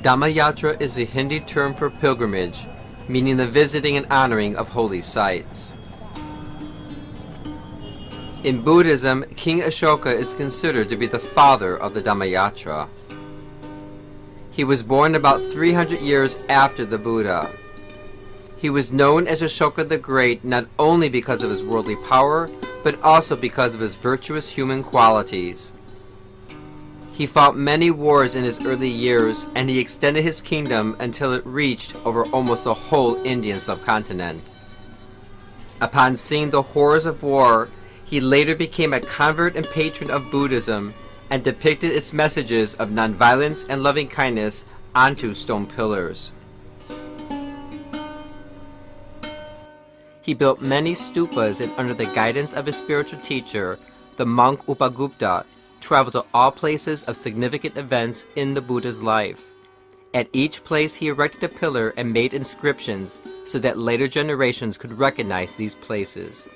Dhammayatra is a Hindi term for pilgrimage, meaning the visiting and honoring of holy sites. In Buddhism, King Ashoka is considered to be the father of the Dhammayatra. He was born about 300 years after the Buddha. He was known as Ashoka the Great not only because of his worldly power, but also because of his virtuous human qualities. He fought many wars in his early years, and he extended his kingdom until it reached over almost the whole Indian subcontinent. Upon seeing the horrors of war, he later became a convert and patron of Buddhism and depicted its messages of nonviolence and loving-kindness onto stone pillars. He built many stupas, and under the guidance of his spiritual teacher, the monk Upagupta, traveled to all places of significant events in the Buddha's life. At each place he erected a pillar and made inscriptions so that later generations could recognize these places.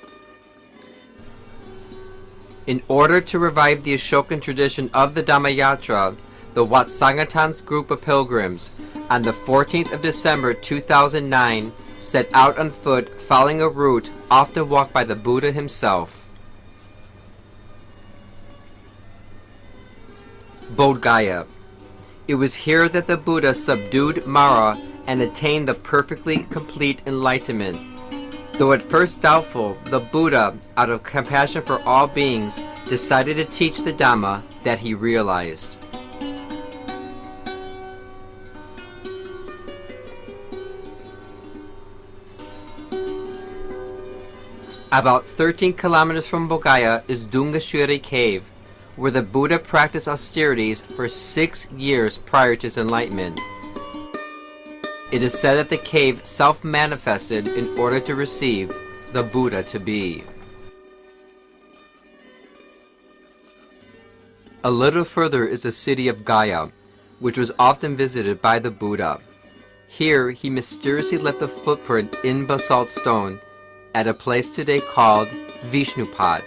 In order to revive the Ashokan tradition of the Dhammayatra, the Watsangatans group of pilgrims, on the 14th of December 2009, set out on foot following a route often walked by the Buddha himself. Bodh Gaya. It was here that the Buddha subdued Mara and attained the perfectly complete enlightenment. Though at first doubtful, the Buddha, out of compassion for all beings, decided to teach the Dhamma that he realized. About 13 kilometers from Bodh Gaya is Dungashuri Cave, where the Buddha practiced austerities for 6 years prior to his enlightenment. It is said that the cave self-manifested in order to receive the Buddha to be. A little further is the city of Gaya, which was often visited by the Buddha. Here he mysteriously left a footprint in basalt stone at a place today called Vishnupad.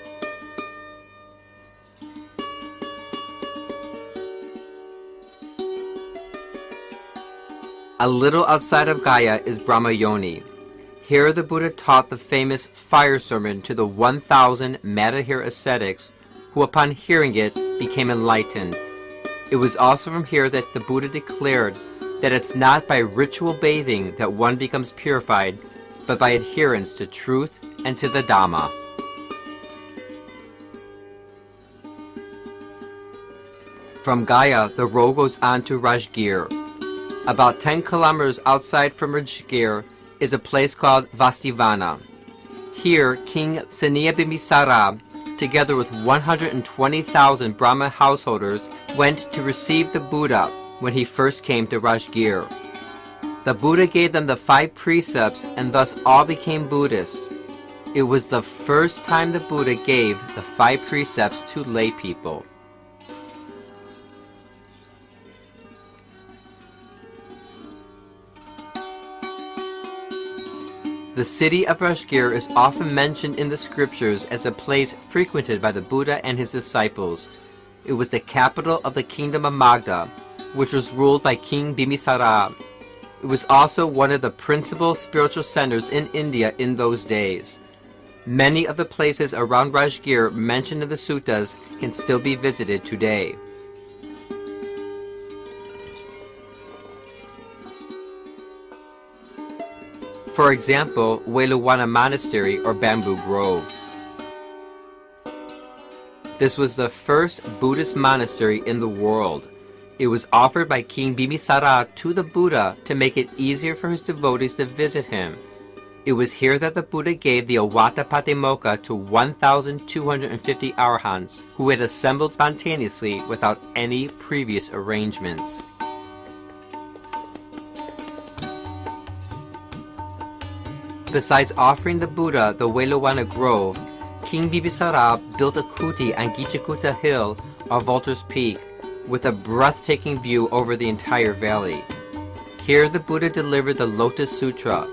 A little outside of Gaya is Brahmayoni. Here the Buddha taught the famous fire sermon to the 1,000 Madhya ascetics who upon hearing it became enlightened. It was also from here that the Buddha declared that it's not by ritual bathing that one becomes purified, but by adherence to truth and to the Dhamma. From Gaya, the road goes on to Rajgir. About 10 kilometers outside from Rajgir is a place called Vastivana. Here, King Saniya Bimbisara, together with 120,000 Brahmin householders, went to receive the Buddha when he first came to Rajgir. The Buddha gave them the 5 precepts, and thus all became Buddhists. It was the first time the Buddha gave the 5 precepts to lay people. The city of Rajgir is often mentioned in the scriptures as a place frequented by the Buddha and his disciples. It was the capital of the kingdom of Magda, which was ruled by King Bimbisara. It was also one of the principal spiritual centers in India in those days. Many of the places around Rajgir mentioned in the suttas can still be visited today. For example, Weluwana Monastery or Bamboo Grove. This was the first Buddhist monastery in the world. It was offered by King Bimbisara to the Buddha to make it easier for his devotees to visit him. It was here that the Buddha gave the Awata Patimokkha to 1,250 arahants who had assembled spontaneously without any previous arrangements. Besides offering the Buddha the Weluwana Grove, King Bimbisara built a kuti on Gichakuta Hill or Vulture's Peak with a breathtaking view over the entire valley. Here the Buddha delivered the Lotus Sutra,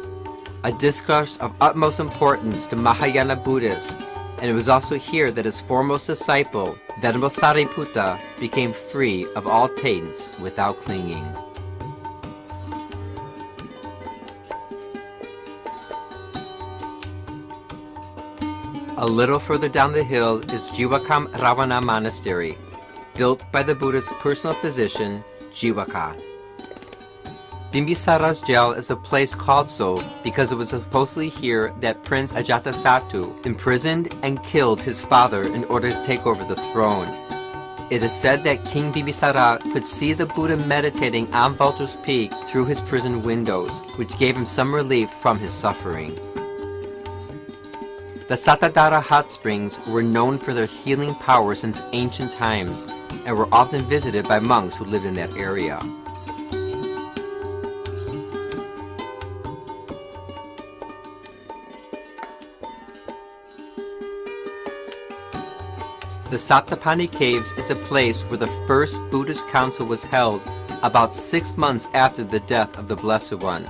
a discourse of utmost importance to Mahayana Buddhists, and it was also here that his foremost disciple, Venerable Sariputta, became free of all taints without clinging. A little further down the hill is Jiwakam Ravana Monastery, built by the Buddha's personal physician, Jiwaka. Bimbisara's jail is a place called so because it was supposedly here that Prince Ajatasattu imprisoned and killed his father in order to take over the throne. It is said that King Bimbisara could see the Buddha meditating on Vulture's Peak through his prison windows, which gave him some relief from his suffering. The Satadhara hot springs were known for their healing power since ancient times and were often visited by monks who lived in that area. The Saptapani Caves is a place where the first Buddhist council was held about 6 months after the death of the Blessed One.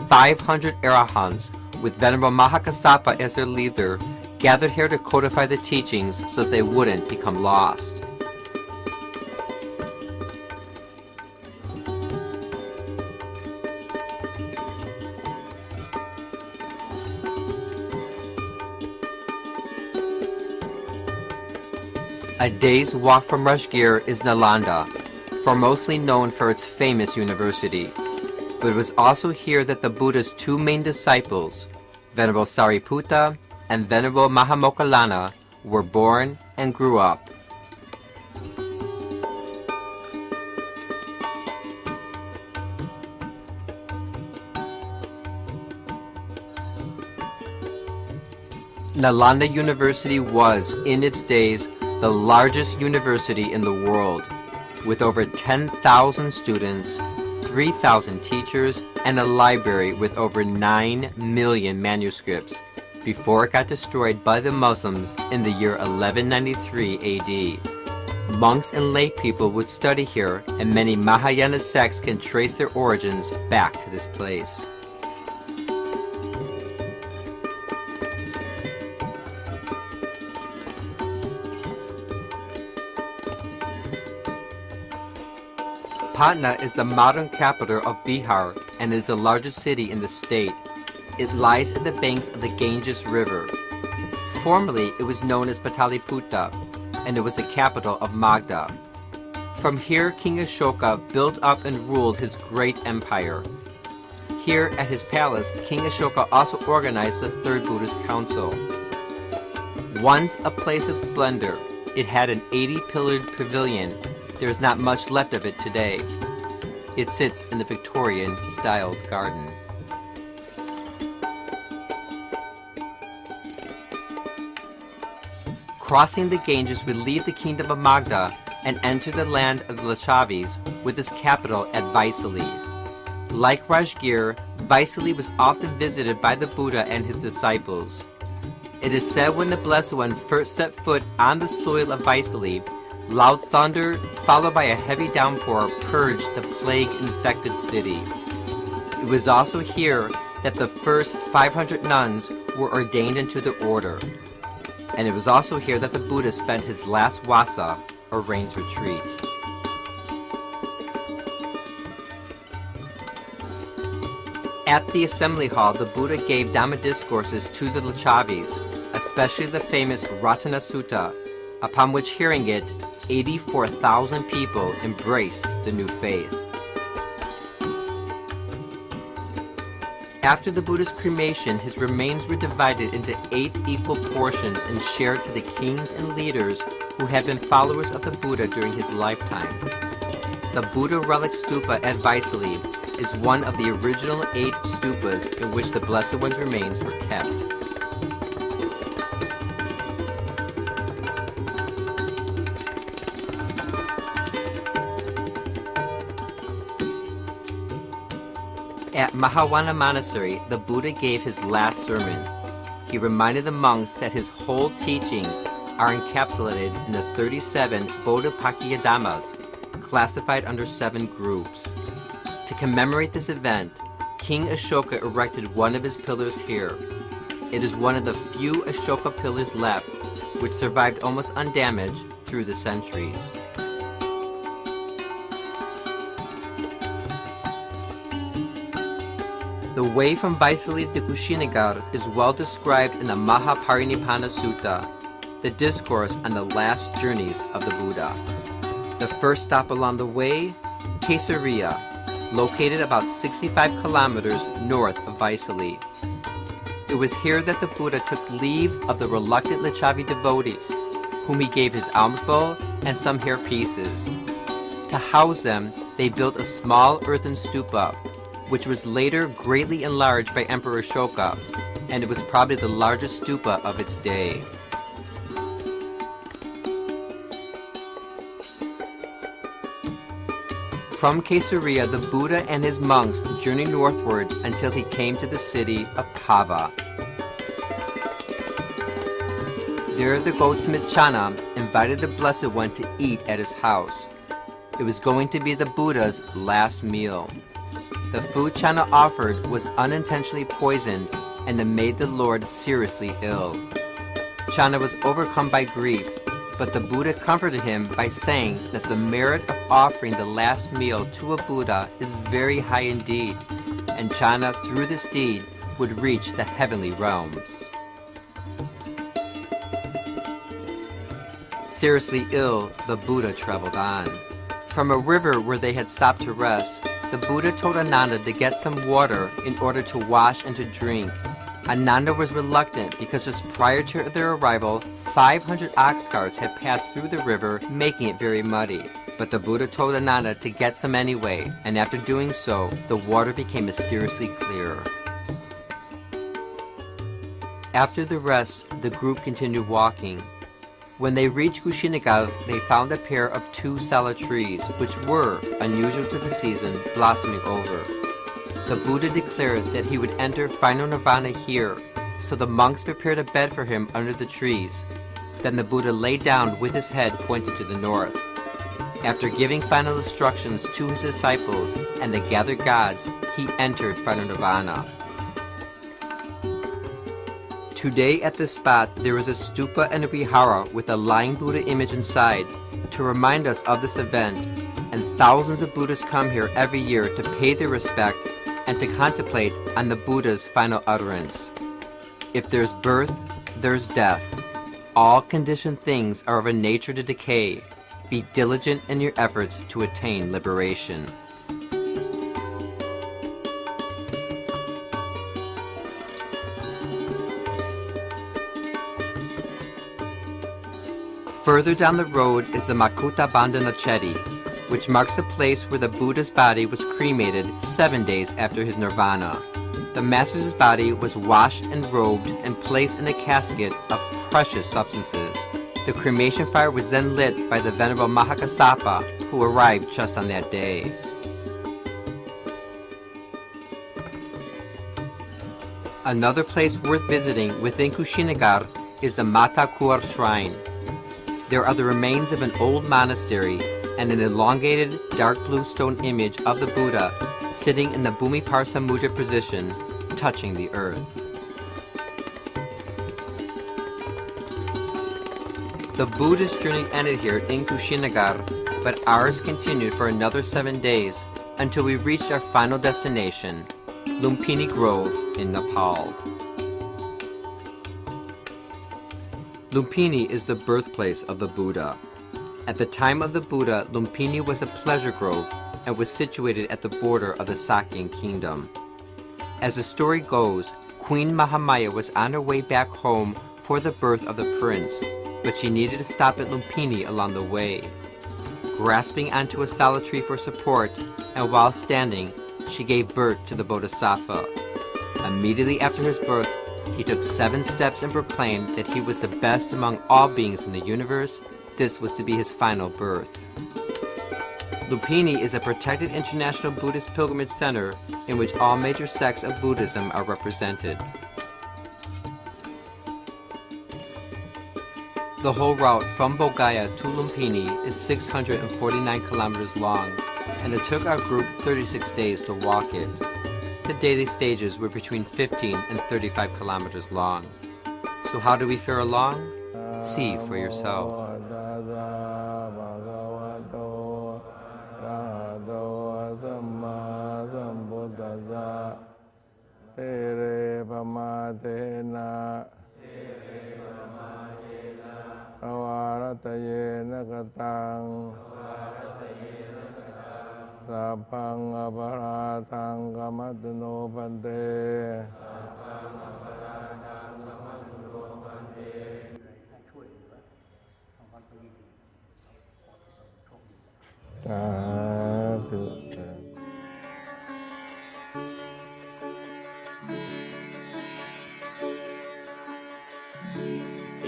500 arahants, with Venerable Mahakassapa as their leader, gathered here to codify the teachings so that they wouldn't become lost. A day's walk from Rajgir is Nalanda, foremostly known for its famous university. But it was also here that the Buddha's two main disciples, Venerable Sariputta and Venerable Mahamokkallana, were born and grew up. Nalanda University was, in its days, the largest university in the world, with over 10,000 students, 3,000 teachers, and a library with over 9 million manuscripts, before it got destroyed by the Muslims in the year 1193 AD. Monks and lay people would study here, and many Mahayana sects can trace their origins back to this place. Patna is the modern capital of Bihar and is the largest city in the state. It lies at the banks of the Ganges River. Formerly, it was known as Pataliputra, and it was the capital of Magda. From here, King Ashoka built up and ruled his great empire. Here at his palace, King Ashoka also organized the Third Buddhist Council. Once a place of splendor, it had an 80-pillared pavilion. There is not much left of it today. It sits in the Victorian-styled garden. Crossing the Ganges, we leave the kingdom of Magda and enter the land of the Lashavis with its capital at Vaisali. Like Rajgir, Vaisali was often visited by the Buddha and his disciples. It is said when the Blessed One first set foot on the soil of Vaisali, loud thunder, followed by a heavy downpour, purged the plague-infected city. It was also here that the first 500 nuns were ordained into the order. And it was also here that the Buddha spent his last wasa, or rains retreat. At the assembly hall, the Buddha gave Dhamma discourses to the Lashavis, especially the famous Ratana Sutta, upon which hearing it, 84,000 people embraced the new faith. After the Buddha's cremation, his remains were divided into 8 equal portions and shared to the kings and leaders who had been followers of the Buddha during his lifetime. The Buddha relic stupa at Vaisali is one of the original 8 stupas in which the Blessed One's remains were kept. At Mahawana Monastery, the Buddha gave his last sermon. He reminded the monks that his whole teachings are encapsulated in the 37 Bodhipakkhiya Dhammas, classified under 7 groups. To commemorate this event, King Ashoka erected one of his pillars here. It is one of the few Ashoka pillars left, which survived almost undamaged through the centuries. The way from Vaisali to Kushinagar is well described in the Maha Sutta, the discourse on the last journeys of the Buddha. The first stop along the way, Caesarea, located about 65 kilometers north of Vaisali. It was here that the Buddha took leave of the reluctant Lichavi devotees, whom he gave his alms bowl and some hair pieces. To house them, they built a small earthen stupa, which was later greatly enlarged by Emperor Ashoka, and it was probably the largest stupa of its day. From Caesarea, the Buddha and his monks journeyed northward until he came to the city of Pava. There the goldsmith Channa invited the Blessed One to eat at his house. It was going to be the Buddha's last meal. The food Channa offered was unintentionally poisoned and it made the Lord seriously ill. Channa was overcome by grief, but the Buddha comforted him by saying that the merit of offering the last meal to a Buddha is very high indeed, and Channa, through this deed, would reach the heavenly realms. Seriously ill, the Buddha traveled on. From a river where they had stopped to rest, the Buddha told Ananda to get some water in order to wash and to drink. Ananda was reluctant because just prior to their arrival, 500 ox carts had passed through the river, making it very muddy. But the Buddha told Ananda to get some anyway, and after doing so, the water became mysteriously clear. After the rest, the group continued walking. When they reached Kushinagar, they found a pair of 2 sala trees, which were, unusual to the season, blossoming over. The Buddha declared that he would enter final nirvana here, so the monks prepared a bed for him under the trees. Then the Buddha lay down with his head pointed to the north. After giving final instructions to his disciples and the gathered gods, he entered final nirvana. Today at this spot there is a stupa and a vihara with a lying Buddha image inside to remind us of this event, and thousands of Buddhas come here every year to pay their respect and to contemplate on the Buddha's final utterance. If there's birth, there's death. All conditioned things are of a nature to decay. Be diligent in your efforts to attain liberation. Further down the road is the Makuta Bandhana Chedi, which marks the place where the Buddha's body was cremated 7 days after his nirvana. The master's body was washed and robed and placed in a casket of precious substances. The cremation fire was then lit by the Venerable Mahakassapa, who arrived just on that day. Another place worth visiting within Kushinagar is the Mata Kuar Shrine. There are the remains of an old monastery and an elongated dark blue stone image of the Buddha sitting in the Bhumiparsa Mudra position, touching the earth. The Buddha's journey ended here in Kushinagar, but ours continued for another 7 days until we reached our final destination, Lumpini Grove in Nepal. Lumpini is the birthplace of the Buddha. At the time of the Buddha, Lumpini was a pleasure grove and was situated at the border of the Sakyan kingdom. As the story goes, Queen Mahamaya was on her way back home for the birth of the prince, but she needed to stop at Lumpini along the way. Grasping onto a sala tree for support, and while standing, she gave birth to the Bodhisattva. Immediately after his birth, he took 7 steps and proclaimed that he was the best among all beings in the universe. This was to be his final birth. Lumpini is a protected international Buddhist pilgrimage center in which all major sects of Buddhism are represented. The whole route from Bodh Gaya to Lumpini is 649 kilometers long, and it took our group 36 days to walk it. The daily stages were between 15 and 35 kilometers long. So how do we fare along? See for yourself. Sapang aparatang kamadno pante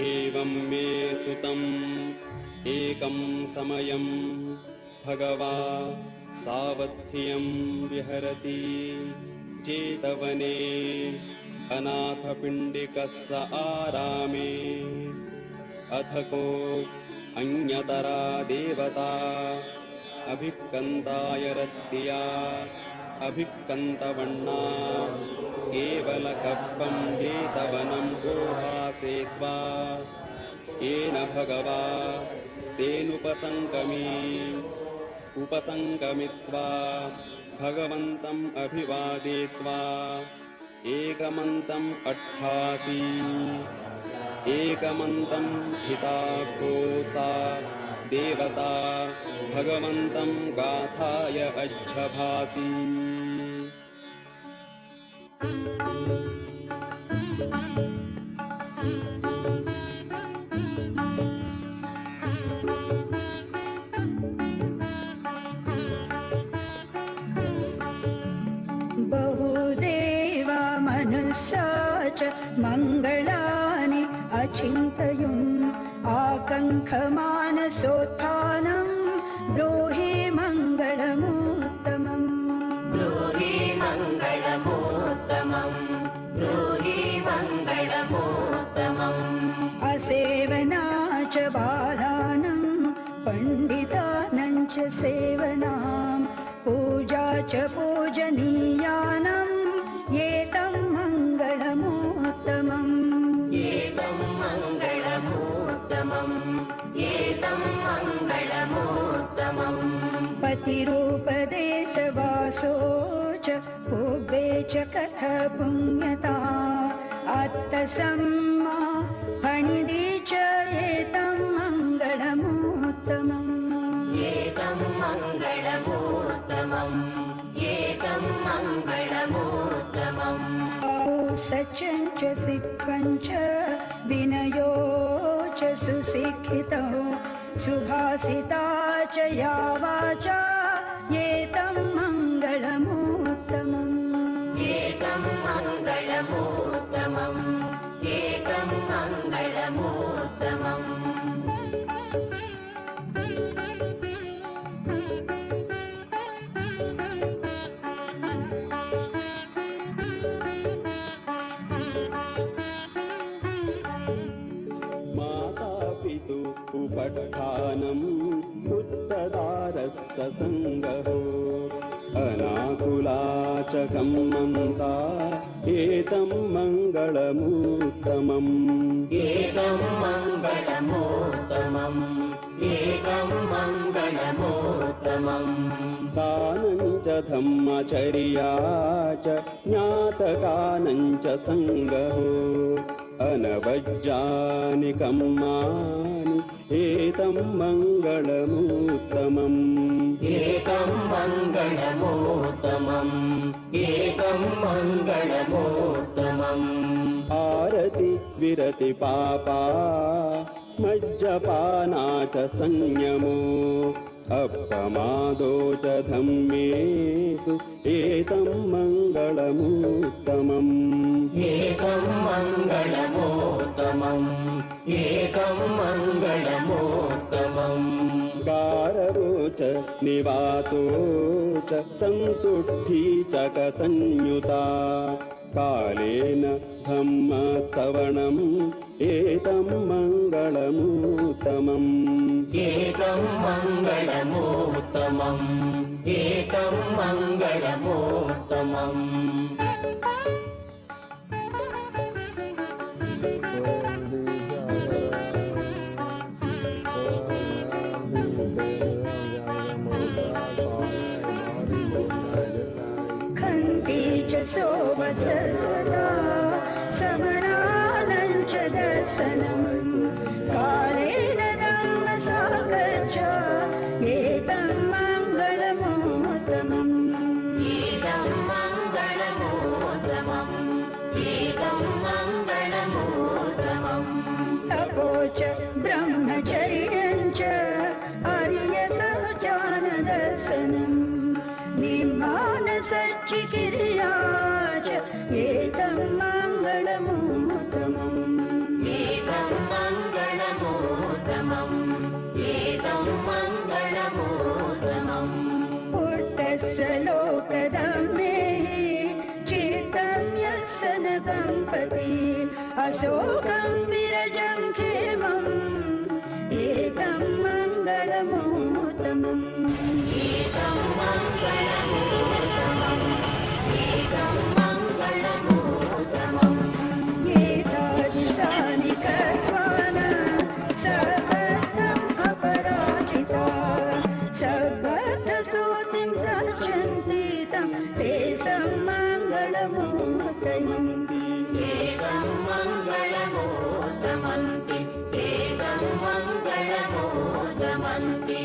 एवं मे सुतम् एकं समयं भगवा सावध्यं विहरति चेतवने अनाथपिण्डिकस्य आरामे अथको अन्यतरा देवता अभिक्कन्ताय रत्या अभिक्कन्तवण्णा केवलकप्पं जेतवनं गोभासे स्वा येन भगवा उपसङ्गमित्वा भगवन्तम् अभिवादयित्वा एकमन्तम् अट्ठासि एकमन्तं हिताकोसा देवता भगवन्तं गाथाय अज्झभासि बहुदेवा मनुष्या च मङ्गलानि अचिन्तयन् आकङ्क्षमानसोत्थानं ब्रूहि मङ्गलमुत्तमम् ब्रूहि मङ्गलमुत्तमम् ब्रूहि मङ्गलमुत्तमम् असेवना च बालानां पण्डितानां च सेवनां पूजा च पूजनीयानां एतं मङ्गलमुत्तमम् एतं मङ्गलमुत्तमम् एतं मङ्गलमुत्तमम् पतिरूपदेशवासो च भोगे च कथ पुण्यता आत्तसम्मा फणिदि च एतं मङ्गलमुत्तमम् एतं मङ्गलमुत्तमम् एतं मङ्गलमुत्तमम् सचं च सिक्खं च विनयो च सुशिक्षितो सुभाषिता च या वाचा एतं मङ्गलमुत्तमम् एकं मङ्गलमुत्तमम् एकं मङ्गलमुत्तमम् उपठानम् उत्तदारस्य सङ्गहो अनाकुलाचकं मन्ता एतं मङ्गलमुत्तमम् एकं मङ्गलमुत्तमम् एकं मङ्गलमुत्तमम् दानं च धम्मचर्या च ज्ञातकानं च सङ्गहो अनवज्जानि कर्माणि एतं मङ्गलमुत्तमम् एकं मङ्गलमुत्तमम् एकं मङ्गलमुत्तमम् आरति विरति पापा मज्जपाना च संयमो अपमादो च धम्मेषु एतं मङ्गलमुत्तमम् एकं मङ्गलमुत्तमम् एकं मङ्गलमुत्तमम् काररो च निवातो च सन्तुष्टि च कतन्युता कालेन धम्मश्रवणम् एतं मङ्गलमुत्तमम् एकं मङ्गलमुत्तमम् एकं मङ्गलमुत्तमम् खन्ति च सोमसदा समनानं च दर्शनं कालेन धम्मसागरश्च एतं मङ्गलमुत्तमम् एकं मङ्गलमुत्तमम् एकं मङ्गलमुत्तमम् तपो च ब्रह्मचर्यं च आर्यसहजानदर्शनम् निम्मानसच्चिकिर्या च एतं मङ्गलमुत्तमम् एकं मङ्गलमुत्तमम् एकं मङ्गलमुत्तमम् पुट्टस्य लोकधर्मे चित्तं यस्य न कम्पति अशोकं विरजं क्षेमम् एतं मङ्गलमुत्तमम् एकं मङ्गलमुत्तमम् एकं मङ्गलमुत्तमम् एतादृशानि कर्माण सर्वत्रम् अपराजिता सर्वत्रस्तुतिं गच्छन्ति तं तेषां मङ्गलमुत्तमम् एकं मङ्गलमुत्तमन्ति एकं मङ्गलमुत्तमन्ति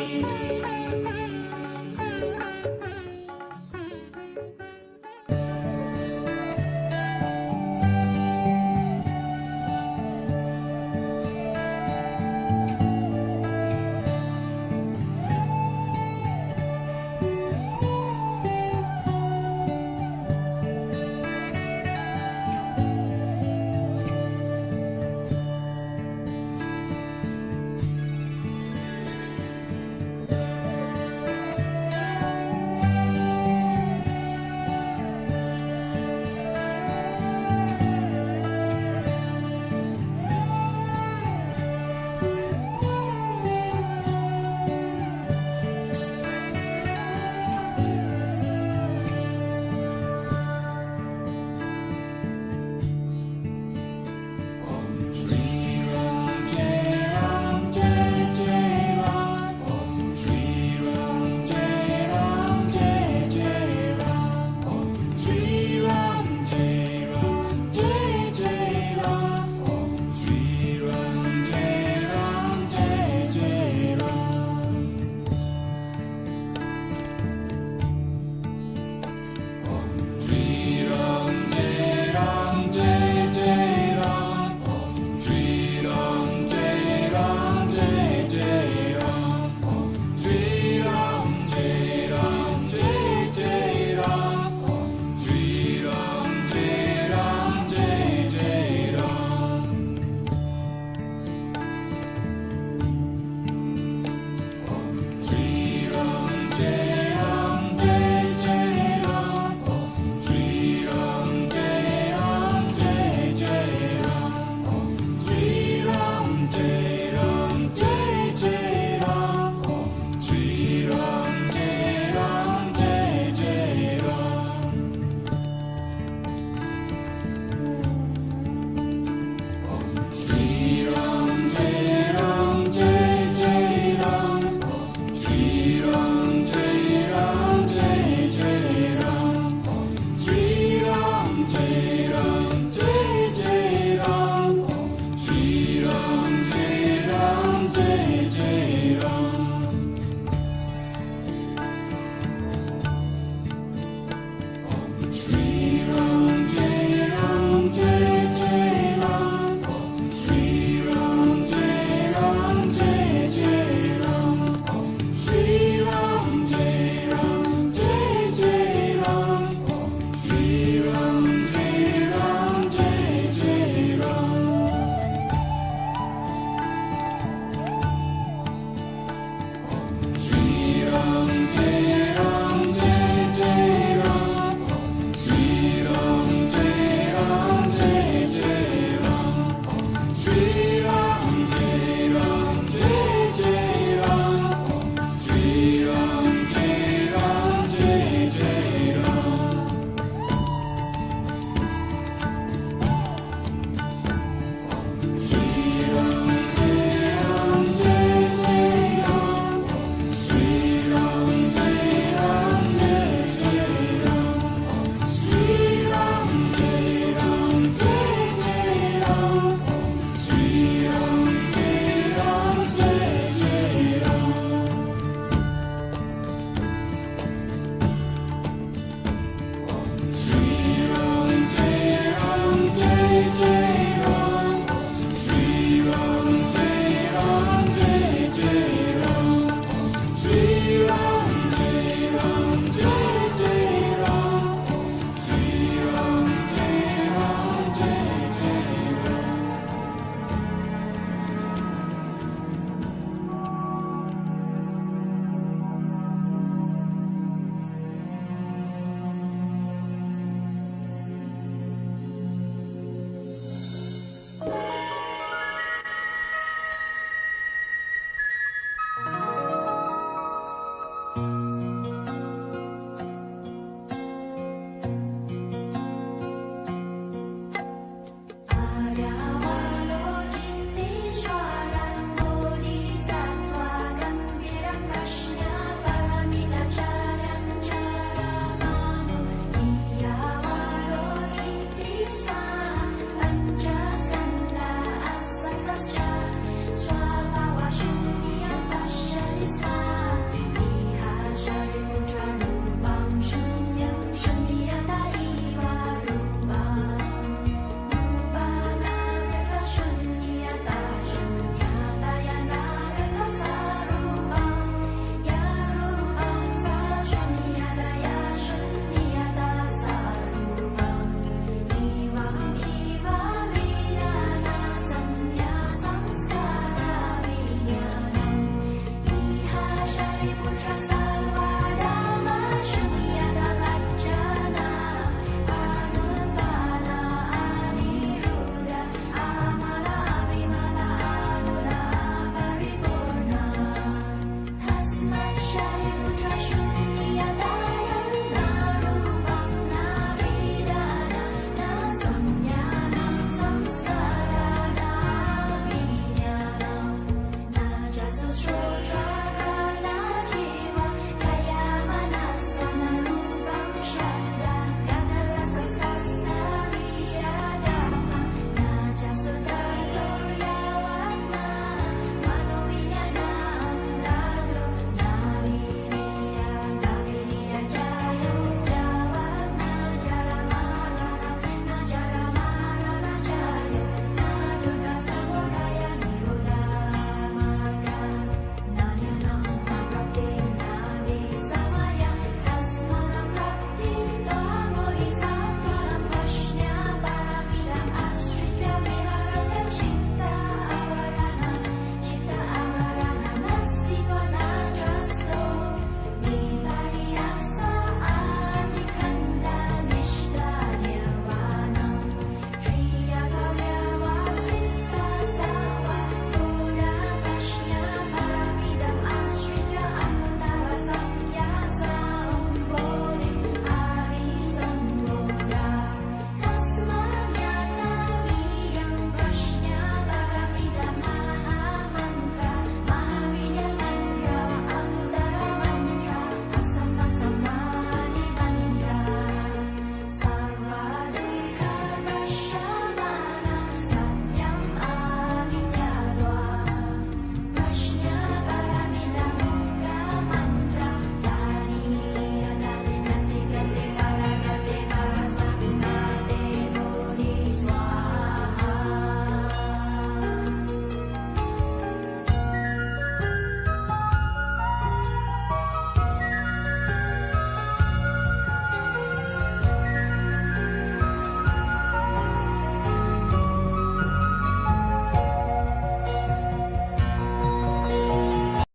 श्री